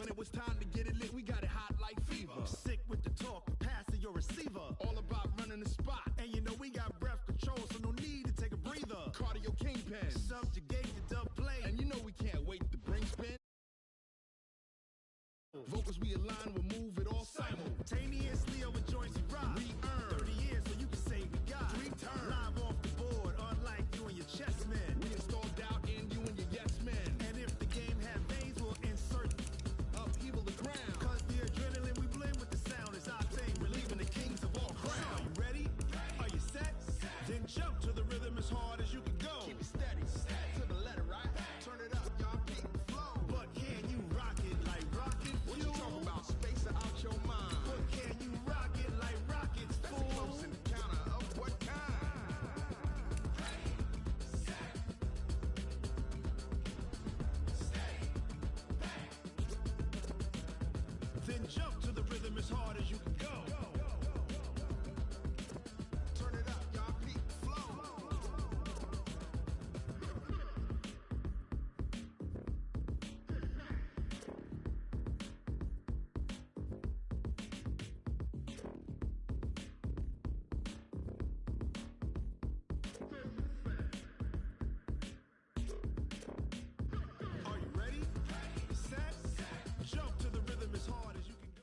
When it was time to get it lit, we got it hot like fever. Sick with the talk, pass to your receiver. All about running the spot. And you know we got breath control, so no need to take a breather. Cardio kingpin. Subjugate the dub play. And you know we can't wait to bring spin. Vocals we align, we'll move it all simultaneously over joints we rock. We earn 30 years, so you can say we got 3 turns. Live off the board, unlike you and your chess men. We install doubt in you and your yes men. And if the game had veins, we'll insert upheaval the ground. Cause the adrenaline we blend with the sound is our thing, relieving the kings of all crowns. So are you ready? Are you set? Then jump to the rhythm as hard as you can go. Keep it steady, to the letter, right? Turn it up, y'all keep it flow. But can you rock it like rocket fuel? What you talking about? Space or out your mind? But can you rock it like rockets, That's fool? a close encounter of what kind? Then jump to the rhythm as hard as you can go. Turn it up, y'all keep it flow. Are you ready? Set? Jump to the rhythm as hard as you can go.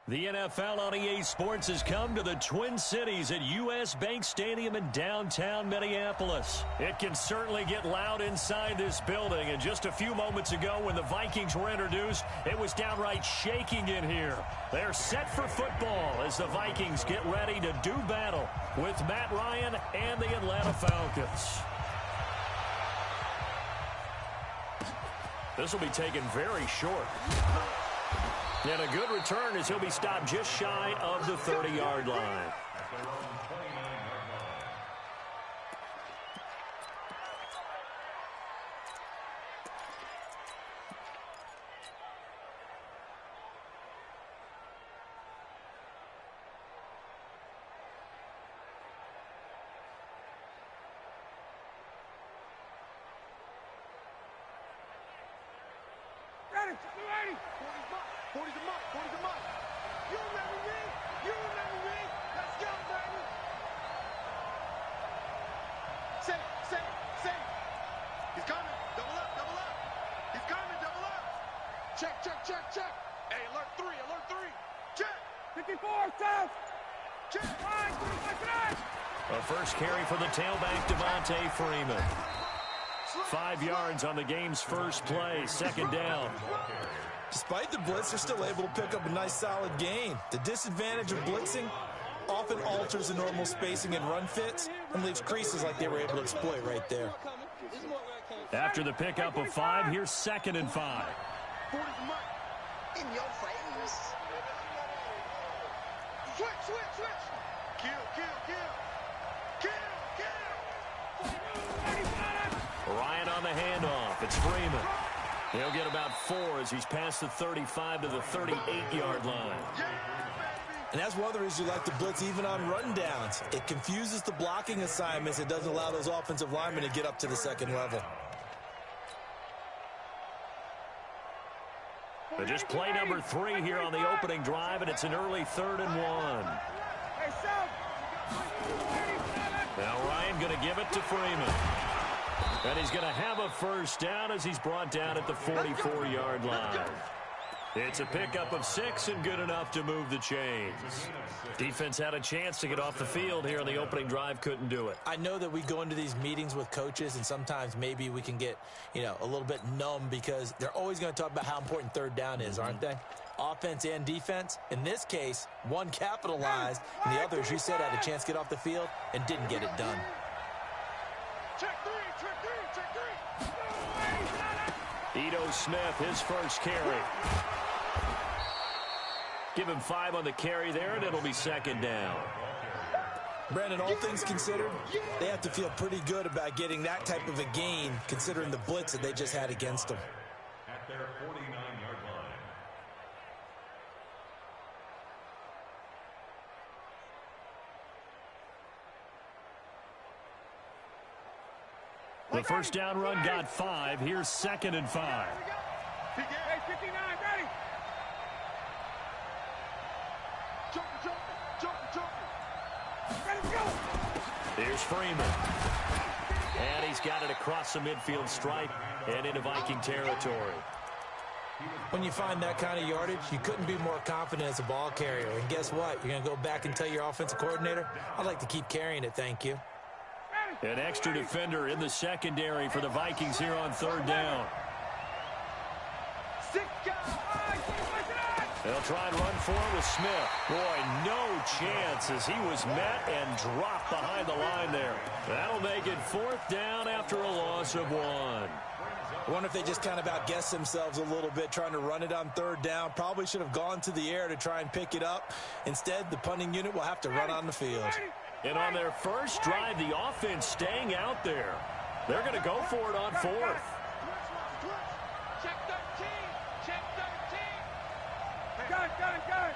The NFL on EA Sports has come to the Twin Cities at US Bank Stadium in downtown Minneapolis. It can certainly get loud inside this building, and just a few moments ago when the Vikings were introduced, it was downright shaking in here. They're set for football as the Vikings get ready to do battle with Matt Ryan and the Atlanta Falcons. This will be taken very short. And a good return as he'll be stopped just shy of the 30-yard line. Ready, 40's the mark, 40's the mark. You remember me? You remember me? Let's go, baby. Say. He's coming. Double up. He's coming, double up. Check. Hey, alert three. Check. 54, south. Check. A first carry for the tailback, Devontae Freeman. 5 yards on the game's first play, second down. Despite the blitz, they're still able to pick up a nice solid gain. The disadvantage of blitzing often alters the normal spacing and run fits and leaves creases like they were able to exploit right there. After the pickup of 5, here's 2nd and 5. 40's the mark. In your face. Switch. Kill. Ryan on the handoff. It's Freeman. He'll get about 4 as he's past the 35 to the 38-yard line. And that's one of the reasons you like to blitz even on rundowns. It confuses the blocking assignments. It doesn't allow those offensive linemen to get up to the second level. But just play number 3 here on the opening drive, and it's an early 3rd and 1. Now Ryan going to give it to Freeman. And he's going to have a first down as he's brought down at the 44-yard line. It's a pickup of 6 and good enough to move the chains. Defense had a chance to get off the field here on the opening drive, couldn't do it. I know that we go into these meetings with coaches, and sometimes maybe we can get, a little bit numb because they're always going to talk about how important third down is, aren't they? Offense and defense. In this case, one capitalized, and the other, as you said, had a chance to get off the field and didn't get it done. Check three. Ito Smith, his first carry. Give him 5 on the carry there, and it'll be 2nd down. Brandon, all things considered, they have to feel pretty good about getting that type of a gain, considering the blitz that they just had against them. At their 49-yard line. The first down run got 5. Here's 2nd and 5. Hey, 59, ready. Jump. Ready to go. Here's Freeman. And he's got it across the midfield stripe and into Viking territory. When you find that kind of yardage, you couldn't be more confident as a ball carrier. And guess what? You're going to go back and tell your offensive coordinator, I'd like to keep carrying it, thank you. An extra defender in the secondary for the Vikings here on third down. They'll try and run for it with Smith. Boy, no chance as he was met and dropped behind the line there. That'll make it fourth down after a loss of 1. I wonder if they just kind of outguessed themselves a little bit trying to run it on third down. Probably should have gone to the air to try and pick it up. Instead, the punting unit will have to run on the field. And on their first drive, the offense staying out there. They're going to go for it on fourth. Check 13. Check 13. Got it. Here it comes.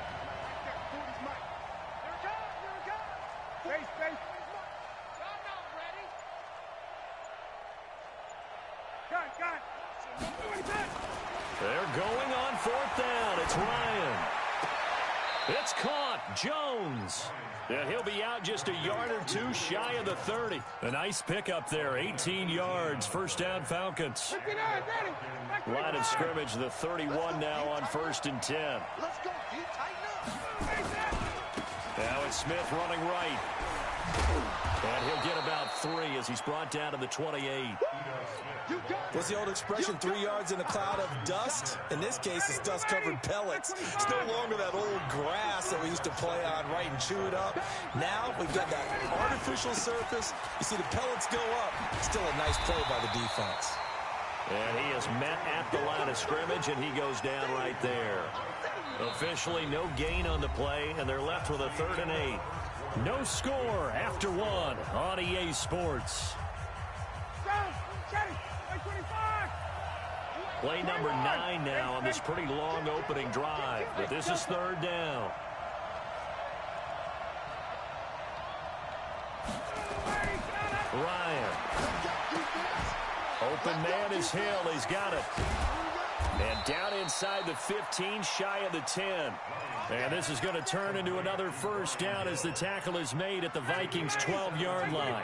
Space. Y'all not ready. Got it. They're going on fourth down. It's Ryan. It's caught. Jones. And he'll be out just a yard or two shy of the 30. A nice pickup there. 18 yards. First down, Falcons. Line of scrimmage, the 31 now on 1st and 10. Let's go. You tighten up. Now it's Smith running right. And he'll get about 3 as he's brought down to the 28. What's the old expression, 3 yards in a cloud of dust? In this case, it's dust-covered pellets. It's no longer that old grass that we used to play on, right, and chew it up. Now we've got that artificial surface. You see the pellets go up. Still a nice play by the defense. And he is met at the line of scrimmage, and he goes down right there. Officially no gain on the play, and they're left with a 3rd and 8. No score after 1 on EA Sports. Play number 9 now on this pretty long opening drive, but this is 3rd down. Ryan. Open man is Hill. He's got it. And down inside the 15, shy of the 10. And this is going to turn into another first down as the tackle is made at the Vikings' 12-yard line.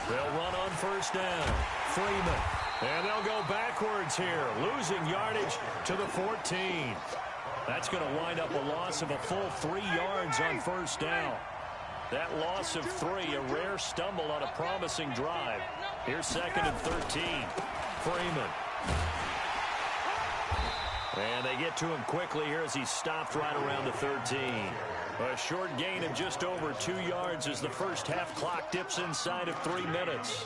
They'll run on first down. Freeman. And they'll go backwards here, losing yardage to the 14. That's going to wind up a loss of a full 3 yards on first down. That loss of 3, a rare stumble on a promising drive. Here's 2nd and 13. Freeman. And they get to him quickly here as he stopped right around the 13. A short gain of just over 2 yards as the first half clock dips inside of 3 minutes.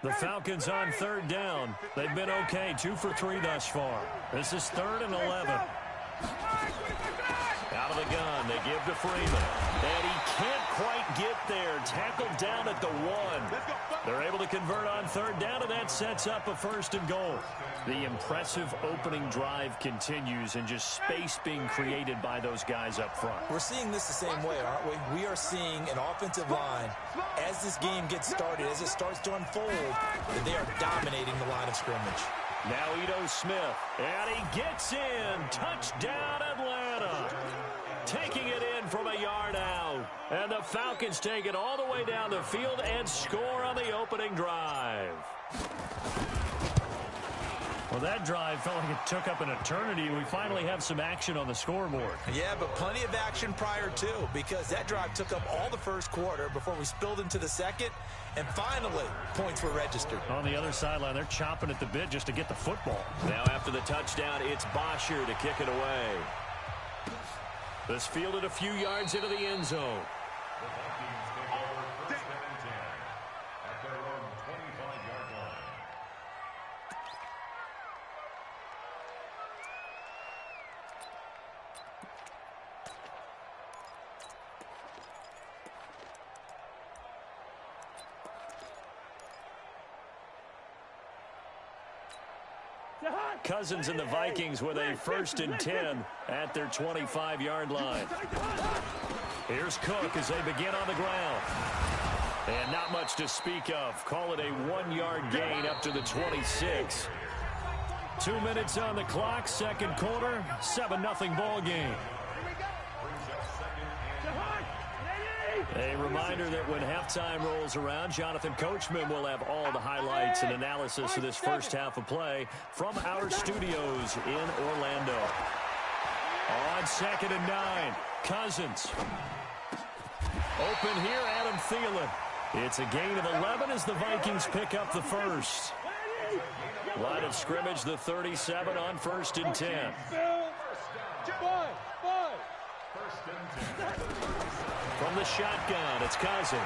The Falcons on 3rd down. They've been okay, 2 for 3 thus far. This is 3rd and 11. Out of the gun, they give to Freeman. And he can't quite get there. Tackled down at the 1. They're able to convert on 3rd down, and that sets up a 1st and goal. The impressive opening drive continues, and just space being created by those guys up front. We're seeing this the same way, aren't we? We are seeing an offensive line, as this game gets started, as it starts to unfold, that they are dominating the line of scrimmage. Now Ito Smith, and he gets in. Touchdown, Atlanta. Taking it in from a yard out. And the Falcons take it all the way down the field and score on the opening drive. Well, that drive felt like it took up an eternity. We finally have some action on the scoreboard. Yeah, but plenty of action prior to, because that drive took up all the first quarter before we spilled into the second, and finally, points were registered. On the other sideline, they're chomping at the bit just to get the football. Now after the touchdown, it's Bosher to kick it away. This fielded a few yards into the end zone. Cousins and the Vikings with a 1st and 10 at their 25-yard line. Here's Cook as they begin on the ground. And not much to speak of. Call it a 1-yard gain up to the 26. 2 minutes on the clock, second quarter, 7-0 ball game. A reminder that when halftime rolls around, Jonathan Coachman will have all the highlights and analysis of this first half of play from our studios in Orlando. On 2nd and 9, Cousins. Open here, Adam Thielen. It's a gain of 11 as the Vikings pick up the first. Line of scrimmage, the 37 on 1st and 10. From the shotgun, it's Cousins.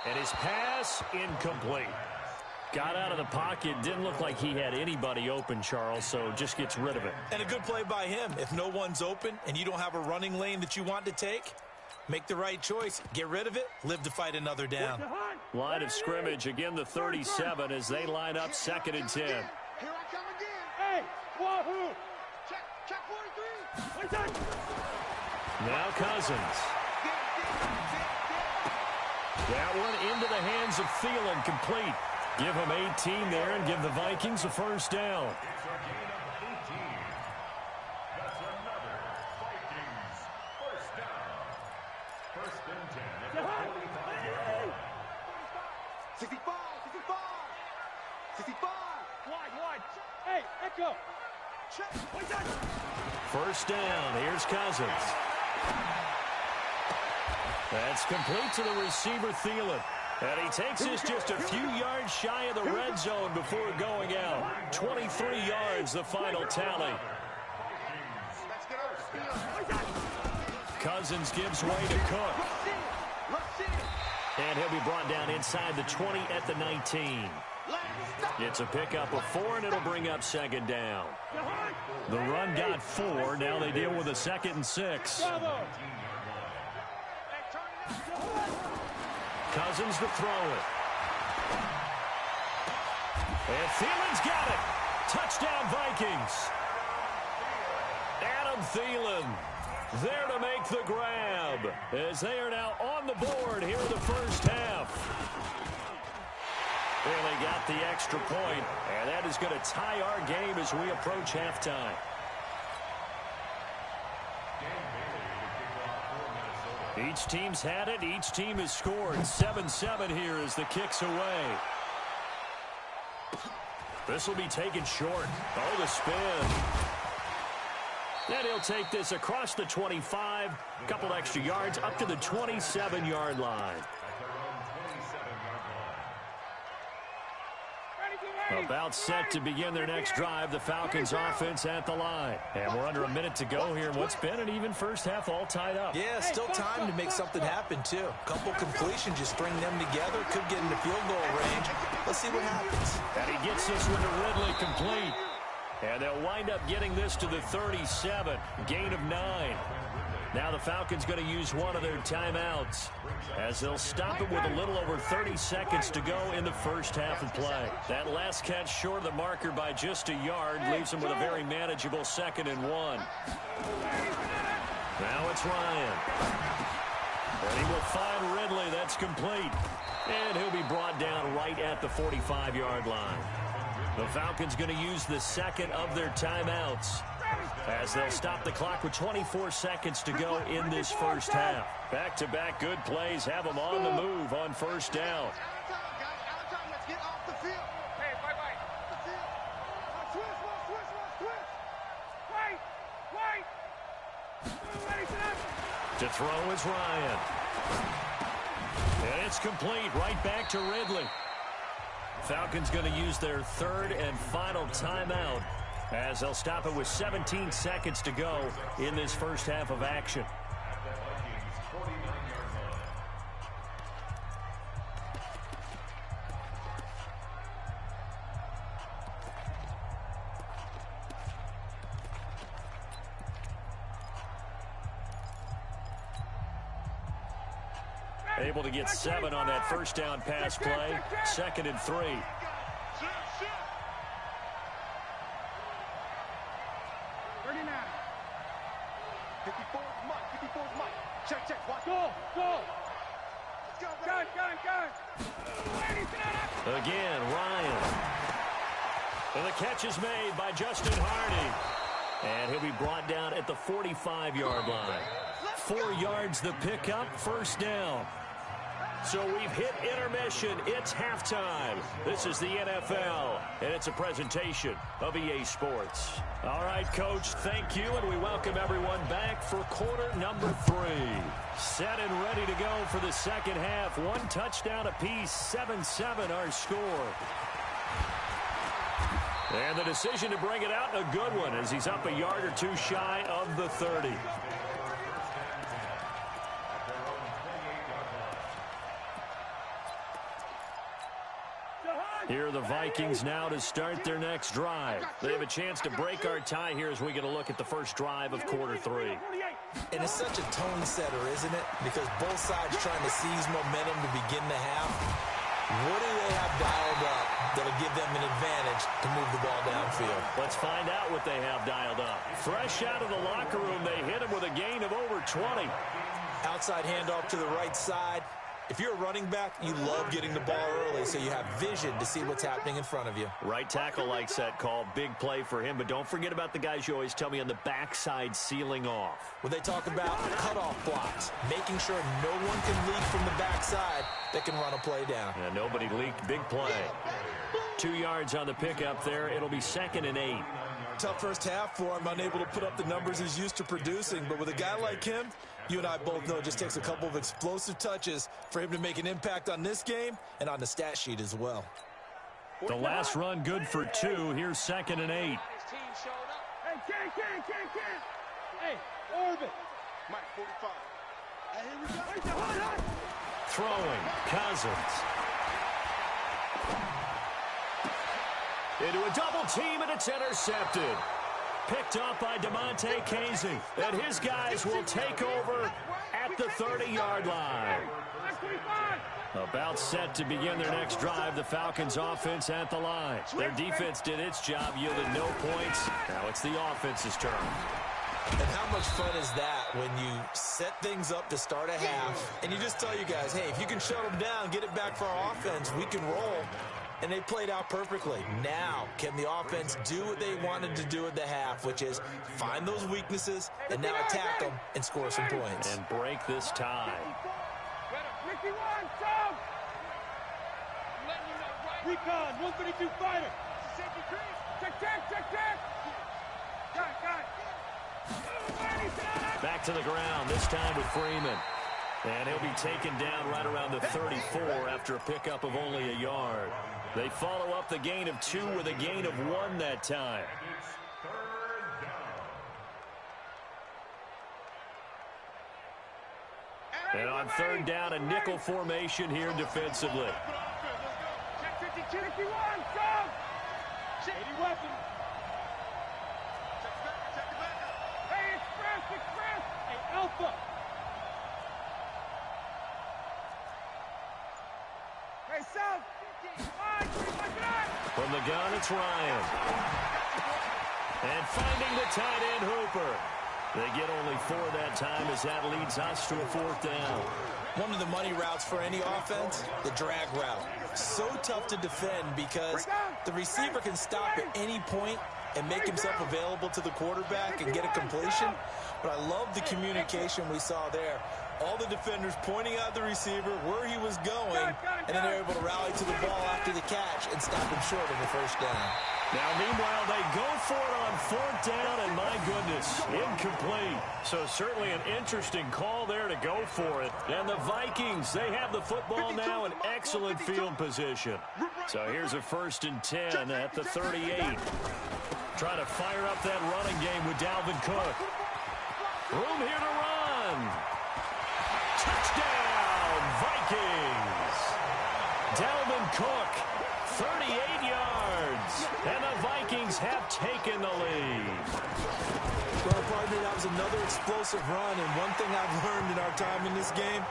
And his pass incomplete. Got out of the pocket, didn't look like he had anybody open, Charles, so just gets rid of it. And a good play by him. If no one's open and you don't have a running lane that you want to take, make the right choice, get rid of it, live to fight another down. Line of scrimmage, again the 37 as they line up 2nd and 10. Here I come again. Hey, wahoo! Check 43. Now Cousins. That one into the hands of Thielen, complete. Give him 18 there and give the Vikings a 1st down. It's a gain of 18. That's another Vikings 1st down. 1st and 10 at the 45-yard line. 65. 65. Wide. Hey, echo. Check. 1st down. Here's Cousins. That's complete to the receiver, Thielen. And he takes us just a few yards shy of the red zone before going out. 23 yards, the final tally. Cousins gives way to Cook. And he'll be brought down inside the 20 at the 19. It's a pickup of 4, and it'll bring up 2nd down. The run got 4. Now they deal with a 2nd and 6. Cousins to throw it. And Thielen's got it. Touchdown, Vikings. Adam Thielen there to make the grab as they are now on the board here in the first half. Really got the extra point, and that is going to tie our game as we approach halftime. Each team's had it. Each team has scored. 7-7 here as the kick's away. This will be taken short. Oh, the spin. Then he'll take this across the 25. A couple extra yards up to the 27-yard line. About set to begin their next drive. The Falcons offense at the line. And we're under a minute to go here in what's been an even first half, all tied up. Yeah, still time to make something happen, too. A couple completions, just string them together. Could get into field goal range. Let's see what happens. And he gets this one to Ridley, complete. And they'll wind up getting this to the 37. Gain of 9. Now the Falcons going to use one of their timeouts as they'll stop it with a little over 30 seconds to go in the first half of play. That last catch short of the marker by just a yard leaves them with a very manageable 2nd and 1. Now it's Ryan. And he will find Ridley. That's complete. And he'll be brought down right at the 45-yard line. The Falcons going to use the 2nd of their timeouts as they'll stop the clock with 24 seconds to go in this first half. Back-to-back good plays have them on the move on 1st down. Let's get off the field. Hey, bye-bye. Switch. To throw is Ryan. And it's complete right back to Ridley. Falcons going to use their 3rd and final timeout as they'll stop it with 17 seconds to go in this first half of action. Able to get 7 on that first down pass play. 2nd and 3. 54 is Mike. 54 is Mike. Check, check. Watch. Go. Let's go. Again, Ryan. And the catch is made by Justin Hardy. And he'll be brought down at the 45-yard line. 4 yards the pickup, first down. So we've hit intermission. It's halftime. This is the NFL, and it's a presentation of EA Sports. All right, Coach, thank you, and we welcome everyone back for quarter number 3. Set and ready to go for the second half. 1 touchdown apiece, 7-7 our score. And the decision to bring it out, a good one, as he's up a yard or 2 shy of the 30. Here are the Vikings now to start their next drive. They have a chance to break our tie here as we get a look at the first drive of quarter 3. And it's such a tone setter, isn't it? Because both sides trying to seize momentum to begin the half. What do they have dialed up that'll give them an advantage to move the ball downfield? Let's find out what they have dialed up. Fresh out of the locker room, they hit him with a gain of over 20. Outside handoff to the right side. If you're a running back, you love getting the ball early so you have vision to see what's happening in front of you. Right tackle likes that call. Big play for him, but don't forget about the guys you always tell me on the backside sealing off. When they talk about cutoff blocks, making sure no one can leak from the backside that can run a play down. Yeah, nobody leaked. Big play. 2 yards on the pickup there. It'll be 2nd and 8. Tough first half for him, unable to put up the numbers he's used to producing. But with a guy like him, you and I both know it just takes a couple of explosive touches for him to make an impact on this game and on the stat sheet as well. The last run good for 2. Here's 2nd and 8. Hey, Hey, Orbit. Mike, 45. Hey, here we go. Throwing. Cousins. Into a double team, and it's intercepted. Picked up by DeMonte Casey. And his guys will take over at the 30-yard line. About set to begin their next drive. The Falcons offense at the line. Their defense did its job, yielded no points. Now it's the offense's turn. And how much fun is that when you set things up to start a half and you just tell you guys, hey, if you can shut them down, get it back for our offense, we can roll. And they played out perfectly. Now, can the offense do what they wanted to do at the half, which is find those weaknesses and now attack them and score some points. And break this tie. Recon, 132 fighter. Check. Back to the ground, this time with Freeman. And he'll be taken down right around the 34 after a pickup of only a yard. They follow up the gain of 2 with a gain of 1 that time. And on 3rd down, a nickel formation here defensively. Check 51, go! 80 weapons. Hey, express! Hey, Alpha! Hey, South! From the gun, it's Ryan. And finding the tight end, Hooper. They get only 4 that time as that leads us to a 4th down. One of the money routes for any offense, the drag route. So tough to defend because the receiver can stop at any point and make himself available to the quarterback and get a completion. But I love the communication we saw there. All the defenders pointing out the receiver, where he was going, and then they're able to rally to the ball after the catch and stop him short of the 1st down. Now, meanwhile, they go for it on 4th down, and my goodness, incomplete. So certainly an interesting call there to go for it. And the Vikings, they have the football now in excellent field position. So here's a 1st and 10 at the 38. Trying to fire up that running game with Dalvin Cook. Room here to run. Touchdown, Vikings. Dalvin Cook, 38 yards. And the Vikings have taken the lead. Well, partner, that was another explosive run. And one thing I've learned in our time in this game,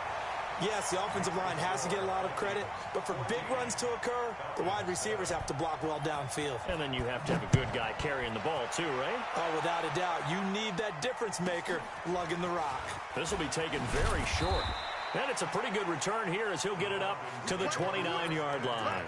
Yes, the offensive line has to get a lot of credit, but for big runs to occur, the wide receivers have to block well downfield. And then you have to have a good guy carrying the ball too, right? Oh, without a doubt. You need that difference maker lugging the rock. This will be taken very short. And it's a pretty good return here as he'll get it up to the 29-yard line.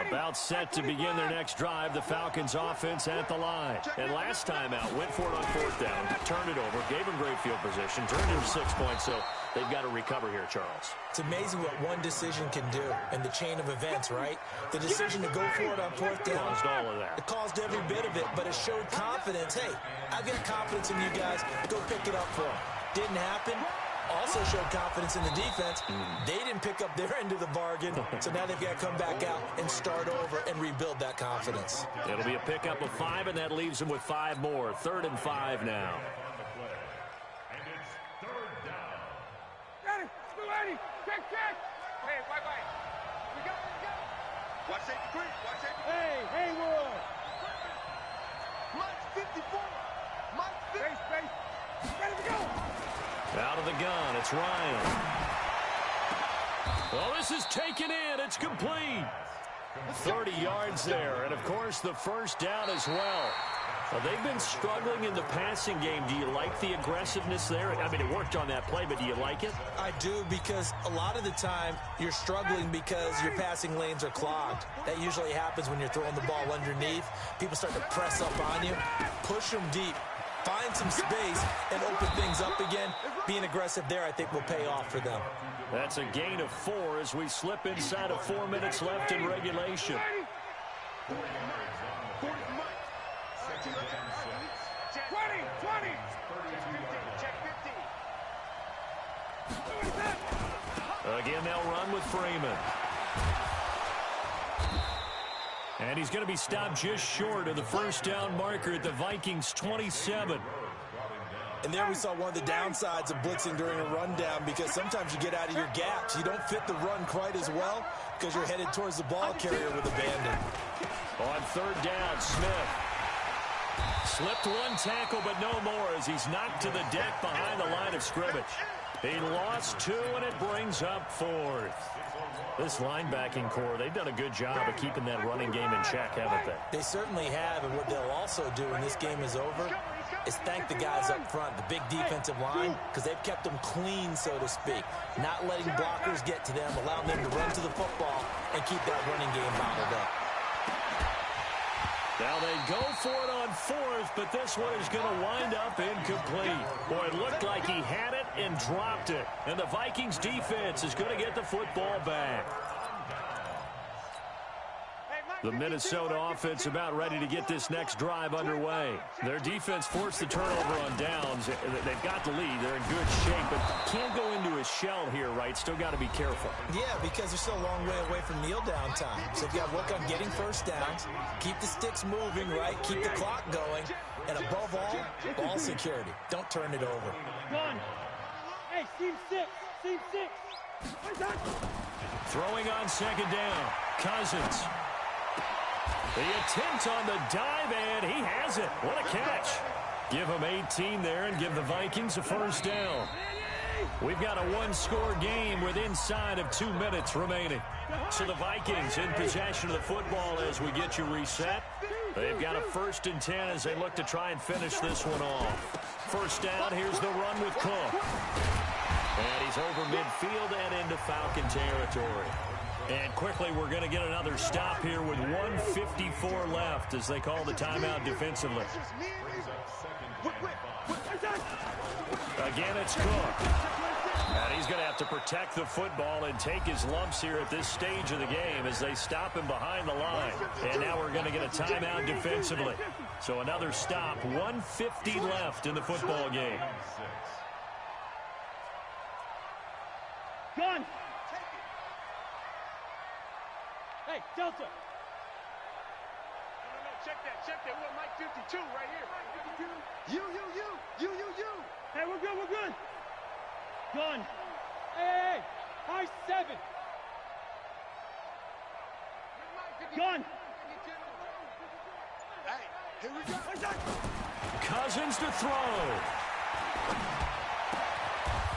About set to begin their next drive, the Falcons offense at the line. And last time out, went for it on fourth down, turned it over, gave them great field position, turned it to 6 points, so they've got to recover here, Charles. It's amazing what one decision can do in the chain of events, right? The decision to go for it on fourth down. Caused all of that. It caused every bit of it, but it showed confidence. Hey, I've got confidence in you guys. Go pick it up for them. Didn't happen. Also showed confidence in the defense. They didn't pick up their end of the bargain, so now they've got to come back out and start over and rebuild that confidence. It'll be a pickup of 5, and that leaves them with 5 more. 3rd and 5 now. And it's 3rd down. Ready, ready, check. Hey, wait. We got it. Watch safety creep, watch safety creep. Hey, Haywood. Mike's 54. Mike's 50. Space. Ready to go. Out of the gun, it's Ryan. Well, this is taken in. It's complete. 30 yards there, and, of course, the first down as well. Well, they've been struggling in the passing game. Do you like the aggressiveness there? I mean, it worked on that play, but do you like it? I do, because a lot of the time you're struggling because your passing lanes are clogged. That usually happens when you're throwing the ball underneath. People start to press up on you. Push them deep. Find some space and open things up again. Being aggressive there, I think, will pay off for them. That's a gain of 4 as we slip inside of 4 minutes left in regulation. 40 Mike. 20. Check 50. Again, they'll run with Freeman. And he's going to be stopped just short of the first down marker at the Vikings' 27. And there we saw one of the downsides of blitzing during a rundown, because sometimes you get out of your gaps. You don't fit the run quite as well because you're headed towards the ball carrier with abandon. On 3rd down, Smith slipped one tackle, but no more as he's knocked to the deck behind the line of scrimmage. He lost 2, and it brings up 4th. This linebacking core, they've done a good job of keeping that running game in check, haven't they? They certainly have, and what they'll also do when this game is over is thank the guys up front, the big defensive line, because they've kept them clean, so to speak. Not letting blockers get to them, allowing them to run to the football and keep that running game bottled up. Now they go for it on 4th, but this one is going to wind up incomplete. Boy, it looked like he had it and dropped it. And the Vikings defense is going to get the football back. The Minnesota offense about ready to get this next drive underway. Their defense forced the turnover on downs. They've got the lead. They're in good shape, but can't go into a shell here, right? Still got to be careful. Yeah, because they're still a long way away from kneel down time. So you've got to work on getting first downs, keep the sticks moving, right? Keep the clock going, and above all, ball security. Don't turn it over. Gun. Hey, seam 6. Throwing on 2nd down. Cousins. The attempt on the dive, and he has it. What a catch. Give him 18 there and give the Vikings a first down. We've got a 1-score game with inside of 2 minutes remaining. So the Vikings in possession of the football as we get you reset. They've got a 1st and 10 as they look to try and finish this one off. First down, here's the run with Cook. And he's over midfield and into Falcon territory. And quickly, we're going to get another stop here with 1:54 left as they call the timeout defensively. Again, it's Cook. And he's going to have to protect the football and take his lumps here at this stage of the game as they stop him behind the line. And now we're going to get a timeout defensively. So another stop, 1:50 left in the football game. Gun. Hey, Delta. No, check that. We're Mike 52 right here. You. Hey, we're good. Gun. Hey. High 7. Gun. Here we go. Cousins to throw.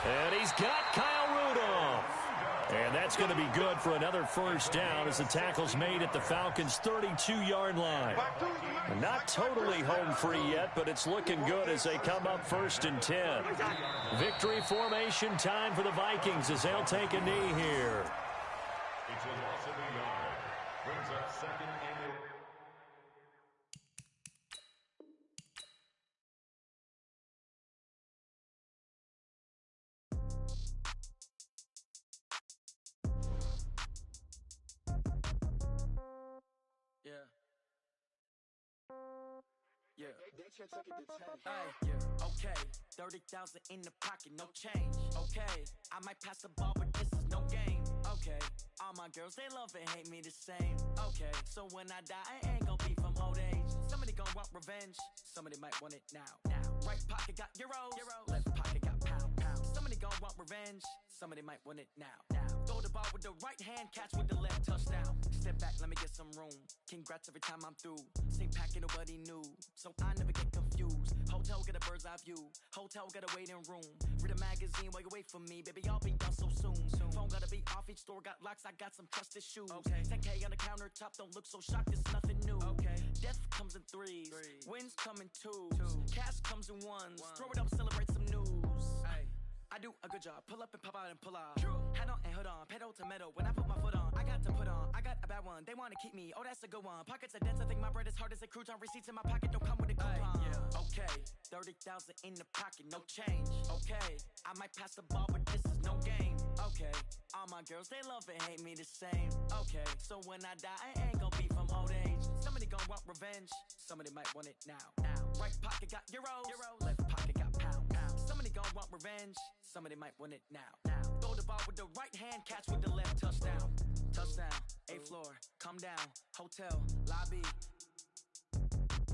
And he's got Kyle Rudolph. And that's going to be good for another first down as the tackle's made at the Falcons' 32-yard line. Not totally home free yet, but it's looking good as they come up 1st and 10. Victory formation time for the Vikings as they'll take a knee here. It's a loss of a yard. Brings up 2nd and 30,000 in the pocket, no change. Okay, I might pass the ball, but this is no game. Okay, all my girls, they love and hate me the same. Okay, so when I die, I ain't gon' be from old age. Somebody gon' want revenge, somebody might want it now. Right pocket got euros, left pocket got pound. Somebody gon' want revenge, somebody might want it now. Throw the ball with the right hand, catch with the left, touchdown. Step back, let me get some room. Congrats every time I'm through. Same packet, nobody knew, so I never get confused. Hotel get a bird's eye view. Hotel got a waiting room. Read a magazine while you wait for me, baby. I'll be done so soon. Phone gotta be off. Each store got locks. I got some trusted shoes. 10K on the countertop. Don't look so shocked. It's nothing new. Death comes in threes. Wins come in twos. Cash comes in ones. Throw it up, celebrate some news. I do a good job. Pull up and pop out and pull out. Head on and hood on. Pedal to metal. When I put my foot on, I got to put on. I got a bad one. They want to keep me. Oh, that's a good one. Pockets are dense. I think my bread is hard as a crouton. Receipts in my pocket don't come with a coupon. Okay, 30,000 in the pocket, no change. Okay, I might pass the ball, but this is no game. Okay, all my girls, they love and hate me the same. Okay, so when I die, I ain't gon' be from old age. Somebody gon' want revenge. Somebody might want it now. Right pocket got euros. Left pocket got pound. Somebody gon' want revenge. Somebody might want it now. Throw the ball with the right hand, catch with the left, touchdown. Touchdown, 8th floor, come down. Hotel, lobby.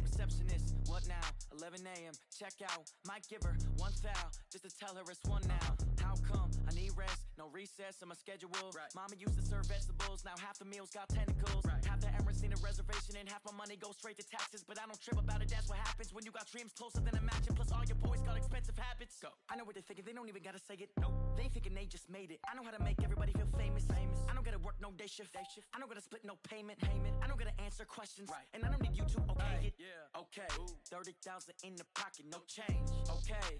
Receptionist, what now? 11 a.m. Check out. Might give her one foul just to tell her it's one now. How come? I need rest, no recess in my schedule. Mama used to serve vegetables, now half the meals got tentacles. Half the Emirates need a reservation and half my money goes straight to taxes. But I don't trip about it, that's what happens when you got dreams closer than a match. And plus all your boys got expensive habits. Go. I know what they're thinking, they don't even gotta say it. Nope. They thinking they just made it. I know how to make everybody feel famous. I don't gotta work no day shift. I don't gotta split no payment. I don't gotta answer questions. And I don't need you to okay it. Okay, 30,000 in the pocket, no change. Okay,